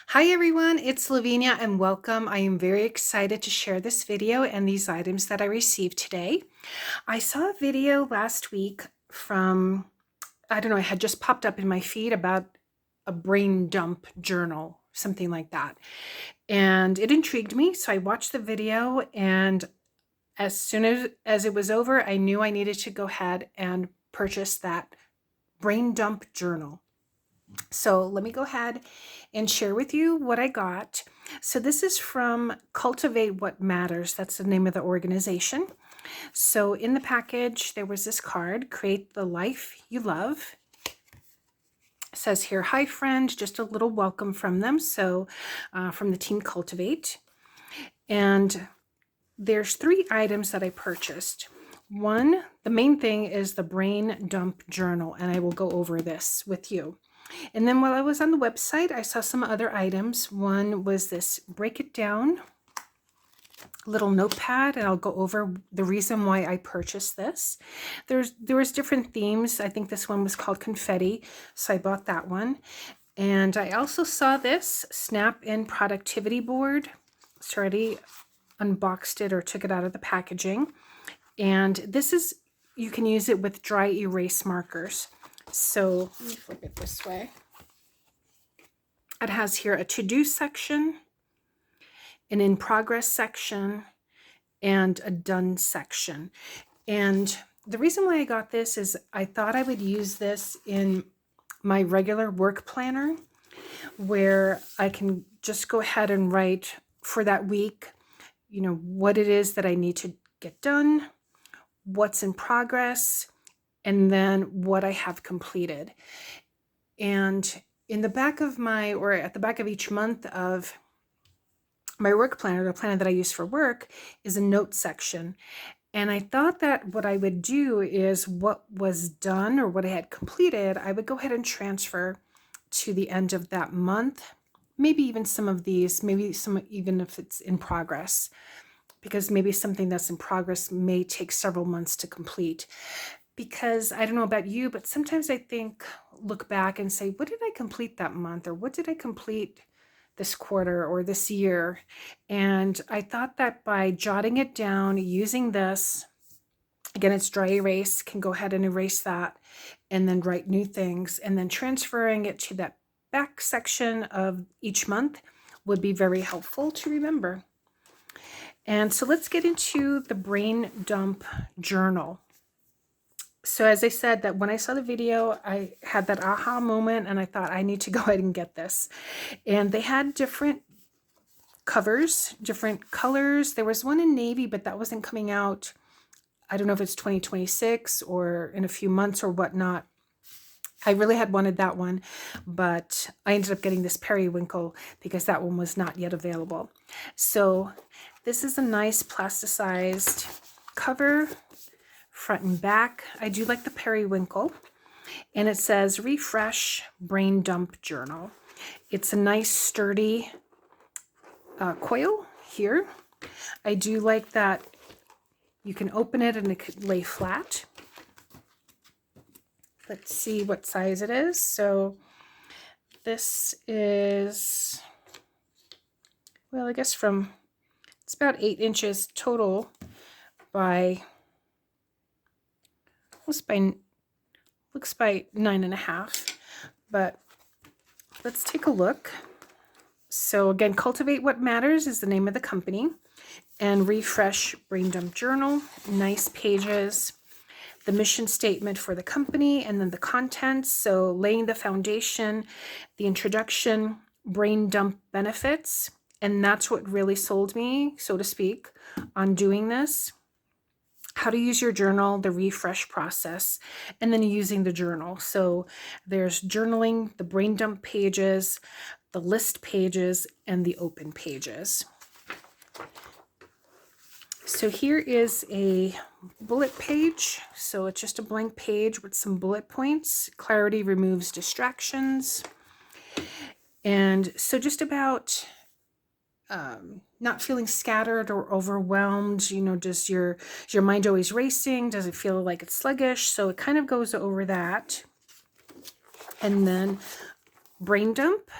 Hi everyone, it's Lavinia and welcome. I am very excited to share this video and these items that I received today. I saw a video last week from, I don't know, it had just popped up in my feed about a brain dump journal, something like that. And it intrigued me, so I watched the video, and as soon as it was over, I knew I needed to go ahead and purchase that brain dump journal. So let me go ahead and share with you what I got. So this is from Cultivate What Matters. That's the name of the organization. So in the package, there was this card, Create the Life You Love. It says here, hi friend, just a little welcome from them. So from the team Cultivate. And there's 3 items that I purchased. One, the main thing is the brain dump journal, and I will go over this with you. And then while I was on the website, I saw some other items. One was this break it down little notepad, and I'll go over the reason why I purchased this. There was different themes. I think this one was called confetti, so I bought that one. And I also saw this snap-in productivity board. It's already unboxed it or took it out of the packaging. And this is, you can use it with dry erase markers. So let me flip it this way. It has here a to-do section, an in progress section, and a done section. And the reason why I got this is I thought I would use this in my regular work planner, where I can just go ahead and write for that week, you know, what it is that I need to get done, what's in progress, and then what I have completed. And in the back of my, or at the back of each month of my work planner, the planner that I use for work, is a note section. And I thought that what I would do is what was done or what I had completed, I would go ahead and transfer to the end of that month. Maybe even some of these, maybe some, even if it's in progress, because maybe something that's in progress may take several months to complete. Because I don't know about you, but sometimes I look back and say, what did I complete that month? Or what did I complete this quarter or this year? And I thought that by jotting it down, using this, again, it's dry erase, can go ahead and erase that and then write new things, and then transferring it to that back section of each month would be very helpful to remember. And so let's get into the brain dump journal. So as I said, that when I saw the video, I had that aha moment, and I thought I need to go ahead and get this. And they had different covers, different colors. There was one in navy, but that wasn't coming out. I don't know if it's 2026 or in a few months or whatnot. I really had wanted that one, but I ended up getting this periwinkle because that one was not yet available. So this is a nice plasticized cover, front and back. I do like the periwinkle, and it says Refresh Brain Dump Journal. It's a nice sturdy coil here. I do like that you can open it and it could lay flat. Let's see what size it is. So this is, well, I guess it's about 8 inches total by, looks by 9.5, but let's take a look. So again, Cultivate What Matters is the name of the company, and Refresh Brain Dump Journal, nice pages, the mission statement for the company, and then the contents. So laying the foundation, the introduction, brain dump benefits, and that's what really sold me, so to speak, on doing this. How to use your journal, the refresh process, and then using the journal. So there's journaling, the brain dump pages, the list pages, and the open pages. So here is a bullet page. So it's just a blank page with some bullet points. Clarity removes distractions. And so just about not feeling scattered or overwhelmed. You know, does your mind always racing? Does it feel like it's sluggish? So it kind of goes over that. And then brain dump.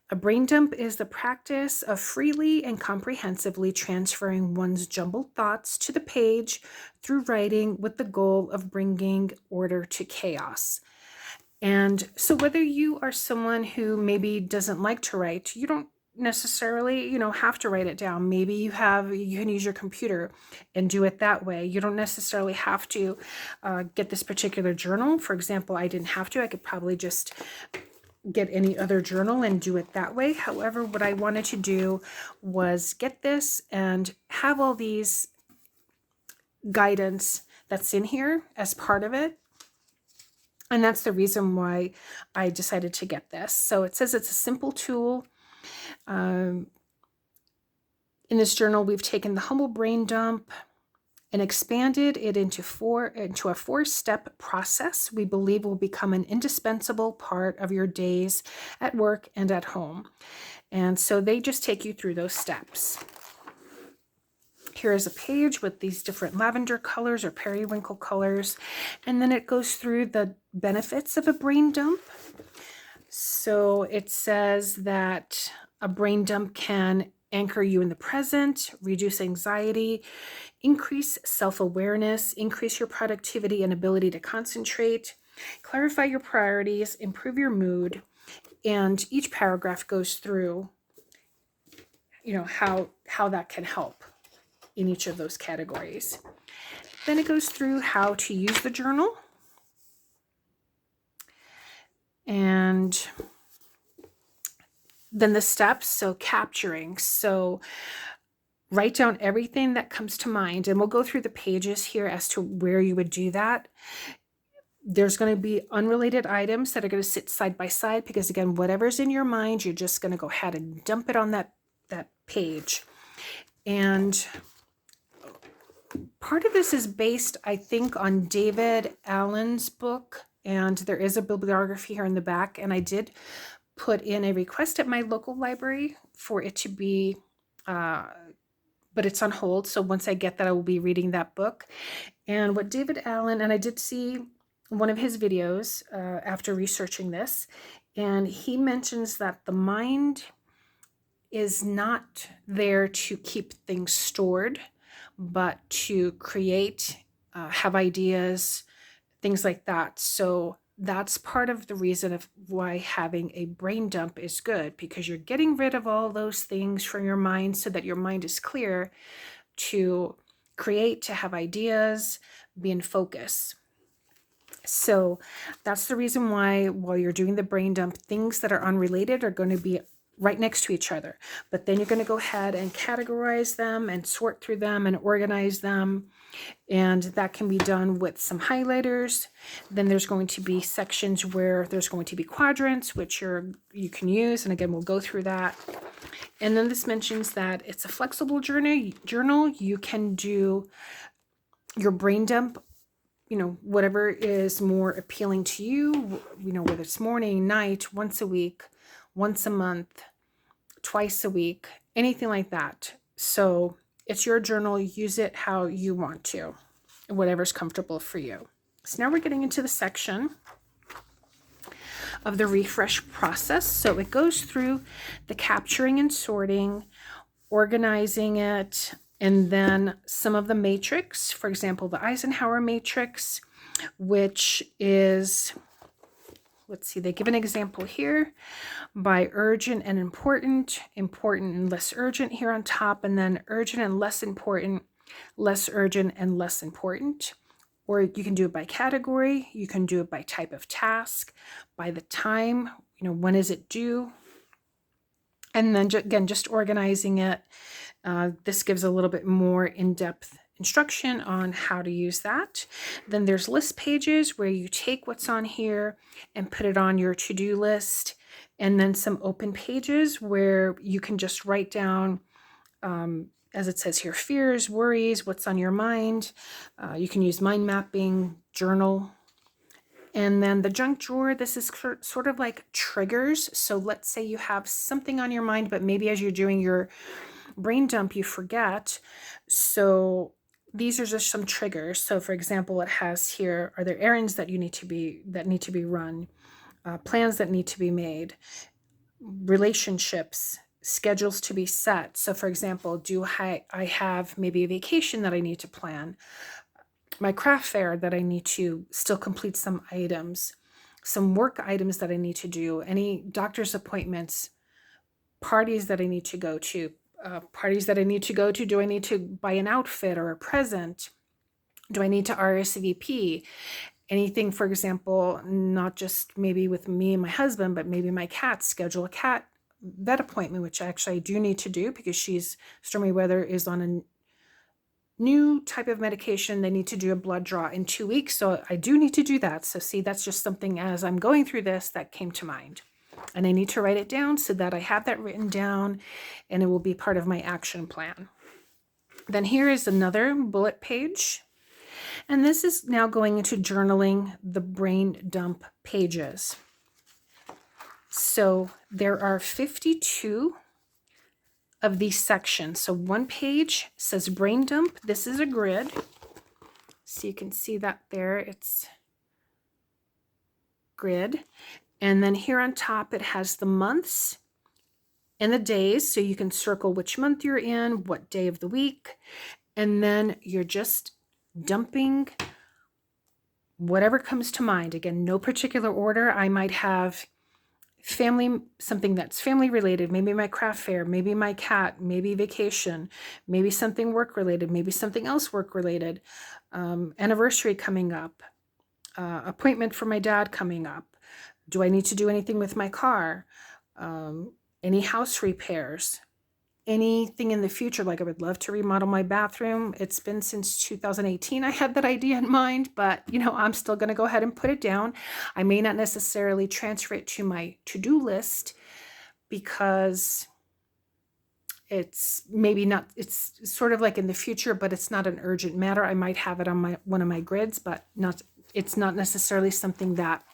A brain dump is the practice of freely and comprehensively transferring one's jumbled thoughts to the page through writing with the goal of bringing order to chaos. And so whether you are someone who maybe doesn't like to write, you don't necessarily, have to write it down. Maybe you can use your computer and do it that way. You don't necessarily have to get this particular journal. For example, I didn't have to. I could probably just get any other journal and do it that way. However, what I wanted to do was get this and have all these guidance that's in here as part of it. And that's the reason why I decided to get this. So it says it's a simple tool. In this journal, we've taken the humble brain dump and expanded it into a four-step process we believe will become an indispensable part of your days at work and at home. And so they just take you through those steps. Here is a page with these different lavender colors or periwinkle colors, and then it goes through the benefits of a brain dump. So it says that a brain dump can anchor you in the present, reduce anxiety, increase self-awareness, increase your productivity and ability to concentrate, clarify your priorities, improve your mood. And each paragraph goes through, how that can help in each of those categories. Then it goes through how to use the journal. And then the steps, so capturing. So write down everything that comes to mind, and we'll go through the pages here as to where you would do that. There's going to be unrelated items that are going to sit side by side because, again, whatever's in your mind, you're just going to go ahead and dump it on that page. And part of this is based, I think, on David Allen's book, and there is a bibliography here in the back, and I did put in a request at my local library for it to be, but it's on hold. So once I get that, I will be reading that book. And what David Allen, and I did see one of his videos after researching this, and he mentions that the mind is not there to keep things stored, but to create, have ideas, things like that. So that's part of the reason of why having a brain dump is good, because you're getting rid of all those things from your mind so that your mind is clear to create, to have ideas, be in focus. So that's the reason why while you're doing the brain dump, things that are unrelated are going to be right next to each other. But then you're going to go ahead and categorize them and sort through them and organize them. And that can be done with some highlighters. Then there's going to be sections where there's going to be quadrants, which you can use. And again, we'll go through that. And then this mentions that it's a flexible journal. You can do your brain dump, whatever is more appealing to you, whether it's morning, night, once a week, once a month, twice a week, anything like that. So it's your journal. Use it how you want to, whatever's comfortable for you. So now we're getting into the section of the refresh process. So it goes through the capturing and sorting, organizing it, and then some of the matrix, for example, the Eisenhower matrix, which is, let's see, they give an example here by urgent and important, important and less urgent here on top, and then urgent and less important, less urgent and less important. Or you can do it by category. You can do it by type of task, by the time, when is it due? And then again, just organizing it. This gives a little bit more in-depth instruction on how to use that. Then there's list pages where you take what's on here and put it on your to-do list. And then some open pages where you can just write down, as it says here, fears, worries, what's on your mind. You can use mind mapping, journal. And then the junk drawer, this is sort of like triggers. So let's say you have something on your mind, but maybe as you're doing your brain dump, you forget. So these are just some triggers. So for example, it has here, are there errands that need to be run, plans that need to be made, relationships, schedules to be set. So for example, I have maybe a vacation that I need to plan, my craft fair that I need to still complete some items, some work items that I need to do, any doctor's appointments, parties that I need to go to, parties that I need to go to. Do I need to buy an outfit or a present? Do I need to RSVP? Anything, for example, not just maybe with me and my husband, but maybe my cat, schedule a cat vet appointment, which actually I do need to do because Stormy Weather is on a new type of medication. They need to do a blood draw in 2 weeks. So I do need to do that. So see, that's just something as I'm going through this that came to mind. And I need to write it down so that I have that written down and it will be part of my action plan. Then here is another bullet page. And this is now going into journaling the brain dump pages. So there are 52 of these sections. So one page says brain dump. This is a grid. So you can see that there, it's grid. And then here on top, it has the months and the days. So you can circle which month you're in, what day of the week. And then you're just dumping whatever comes to mind. Again, no particular order. I might have something that's family related, maybe my craft fair, maybe my cat, maybe vacation, maybe something work related, maybe something else work related, anniversary coming up, appointment for my dad coming up. Do I need to do anything with my car? Any house repairs? Anything in the future, like I would love to remodel my bathroom. It's been since 2018 I had that idea in mind, but I'm still going to go ahead and put it down. I may not necessarily transfer it to my to-do list because it's maybe not, it's sort of like in the future, but it's not an urgent matter. I might have it on one of my grids, but it's not necessarily something that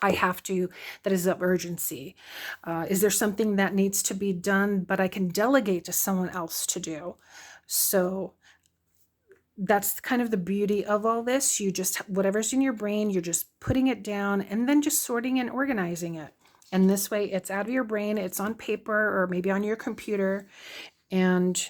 I have to, that is of urgency. Is there something that needs to be done, but I can delegate to someone else to do? So that's kind of the beauty of all this. You just, whatever's in your brain, you're just putting it down and then just sorting and organizing it. And this way it's out of your brain, it's on paper or maybe on your computer, and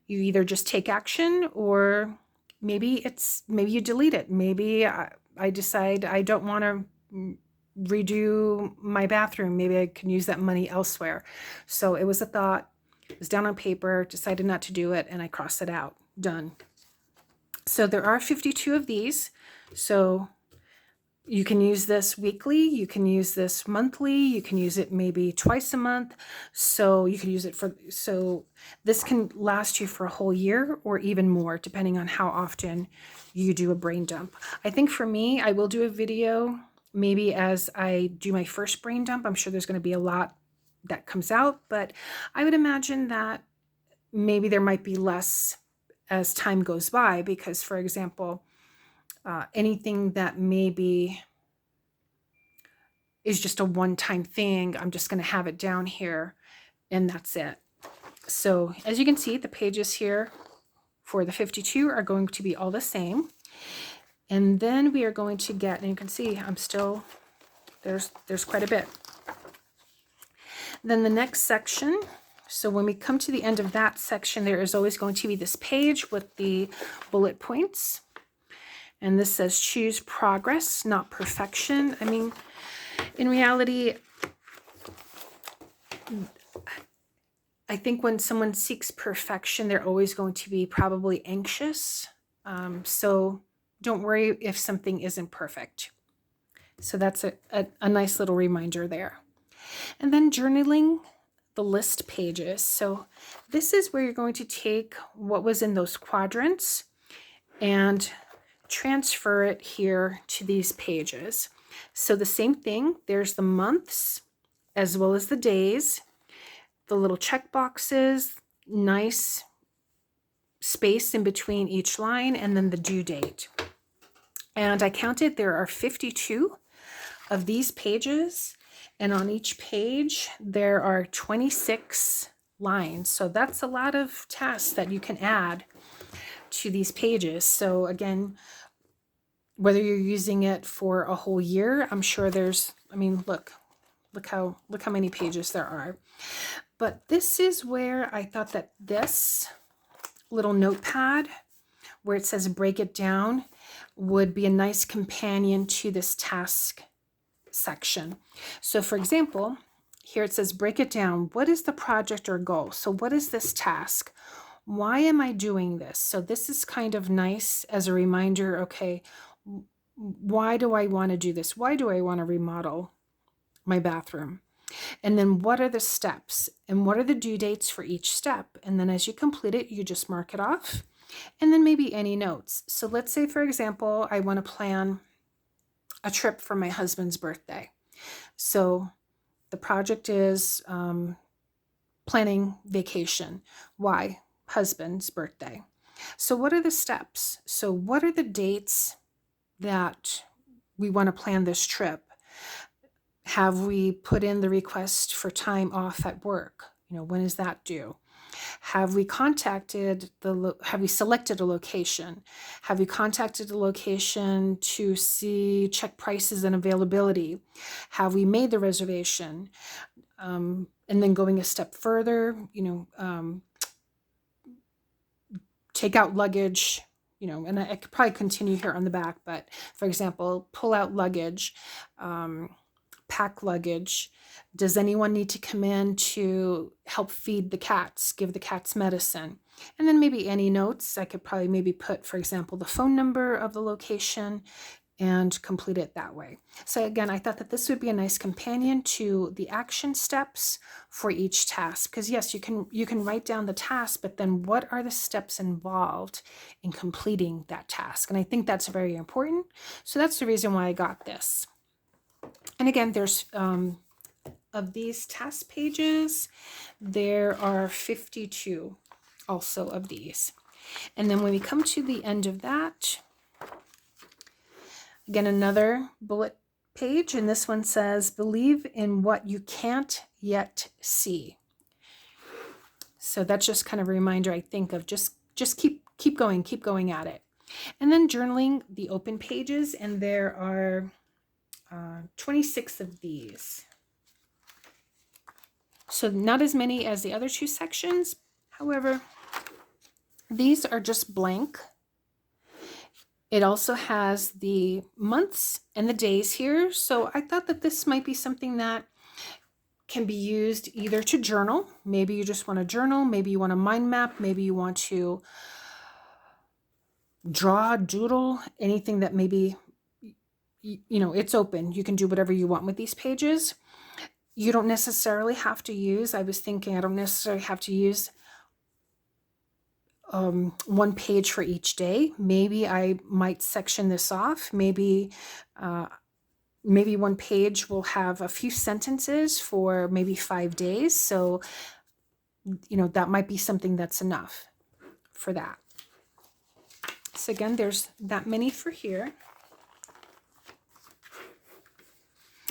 you either just take action or maybe you delete it. Maybe I decide I don't want to redo my bathroom. Maybe I can use that money elsewhere. So it was a thought, it was down on paper, decided not to do it, and I crossed it out. Done. So there are 52 of these. So you can use this weekly, you can use this monthly, you can use it maybe twice a month. So you can use it so this can last you for a whole year or even more, depending on how often you do a brain dump. I think for me, I will do a video maybe as I do my first brain dump. I'm sure there's going to be a lot that comes out, but I would imagine that maybe there might be less as time goes by because, for example, anything that maybe is just a one-time thing, I'm just going to have it down here and that's it. So as you can see, the pages here for the 52 are going to be all the same. And then we are going to get, and you can see I'm still, there's quite a bit. Then the next section, so when we come to the end of that section, there is always going to be this page with the bullet points. And this says choose progress, not perfection. I mean, in reality, I think when someone seeks perfection, they're always going to be probably anxious. So don't worry if something isn't perfect. So that's a nice little reminder there. And then journaling the list pages. So this is where you're going to take what was in those quadrants and transfer it here to these pages. So the same thing, there's the months as well as the days, the little check boxes, nice space in between each line, and then the due date. And I counted there are 52 of these pages, and on each page there are 26 lines. So that's a lot of tasks that you can add to these pages. So again, whether you're using it for a whole year, I'm sure look, look how many pages there are. But this is where I thought that this little notepad where it says break it down would be a nice companion to this task section. So for example, here it says break it down. What is the project or goal? So what is this task? Why am I doing this? So this is kind of nice as a reminder, okay, why do I want to do this? Why do I want to remodel my bathroom? And then what are the steps? And what are the due dates for each step? And then as you complete it, you just mark it off. And then maybe any notes. So let's say, for example, I want to plan a trip for my husband's birthday. So the project is planning vacation. Why? Husband's birthday. So what are the steps? So what are the dates that we want to plan this trip? Have we put in the request for time off at work? When is that due? Have we selected a location? Have we contacted the location to check prices and availability? Have we made the reservation? And then going a step further, take out luggage, and I could probably continue here on the back, but for example, pull out luggage, pack luggage. Does anyone need to come in to help feed the cats, give the cats medicine? And then maybe any notes. I could probably maybe put, for example, the phone number of the location and complete it that way. So again, I thought that this would be a nice companion to the action steps for each task. Because yes, you can write down the task, but then what are the steps involved in completing that task? And I think that's very important. So that's the reason why I got this. And again, there's of these task pages, there are 52 also of these. And then when we come to the end of that, again, another bullet page, and this one says, believe in what you can't yet see. So that's just kind of a reminder, I think, of just keep going at it. And then journaling the open pages, and there are 26 of these. So not as many as the other two sections. However, these are just blank. It also has the months and the days here. So I thought that this might be something that can be used either to journal. Maybe you just want to journal. Maybe you want a mind map. Maybe you want to draw, doodle, anything that maybe, it's open. You can do whatever you want with these pages. You don't necessarily have to use, I was thinking I don't necessarily have to use one page for each day. Maybe I might section this off. Maybe one page will have a few sentences for maybe 5 days. So, that might be something that's enough for that. So again, there's that many for here.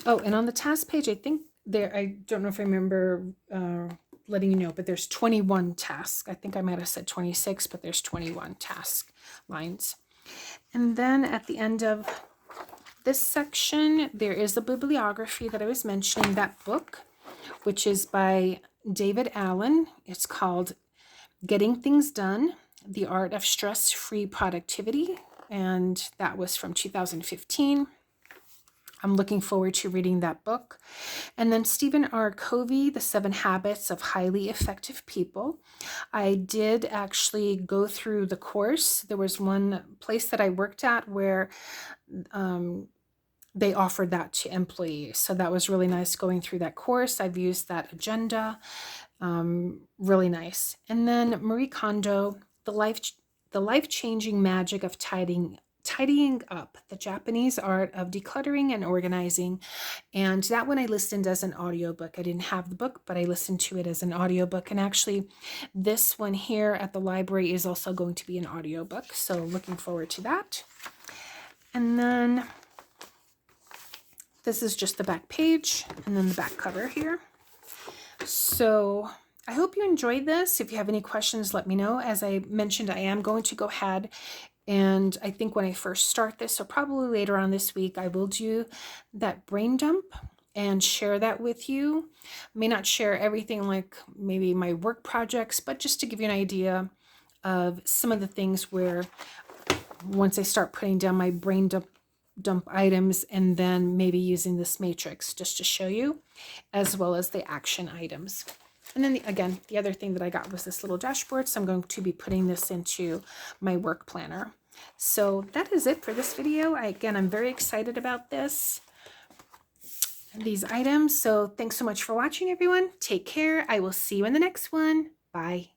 Oh, and on the task page, I think I don't know if I remember letting you know, but there's 21 tasks. I think I might have said 26, but there's 21 task lines. And then at the end of this section, there is the bibliography that I was mentioning, that book, which is by David Allen. It's called Getting Things Done, The Art of Stress-Free Productivity, and that was from 2015. I'm looking forward to reading that book. And then Stephen R. Covey, The 7 Habits of Highly Effective People. I did actually go through the course. There was one place that I worked at where they offered that to employees. So that was really nice going through that course. I've used that agenda. Really nice. And then Marie Kondo, The Life-Changing Magic of Tidying Up, the Japanese art of decluttering and organizing. And that one I listened as an audiobook. I didn't have the book, but I listened to it as an audiobook. And actually, this one here at the library is also going to be an audiobook. So looking forward to that. And then this is just the back page and then the back cover here. So I hope you enjoyed this. If you have any questions, let me know. As I mentioned, I am going to go ahead and I think when I first start this, or probably later on this week, I will do that brain dump and share that with you. I may not share everything like maybe my work projects, but just to give you an idea of some of the things where once I start putting down my brain dump items, and then maybe using this matrix just to show you, as well as the action items. And then again, the other thing that I got was this little dashboard. So I'm going to be putting this into my work planner. So that is it for this video. Again, I'm very excited about these items. So thanks so much for watching, everyone. Take care. I will see you in the next one. Bye.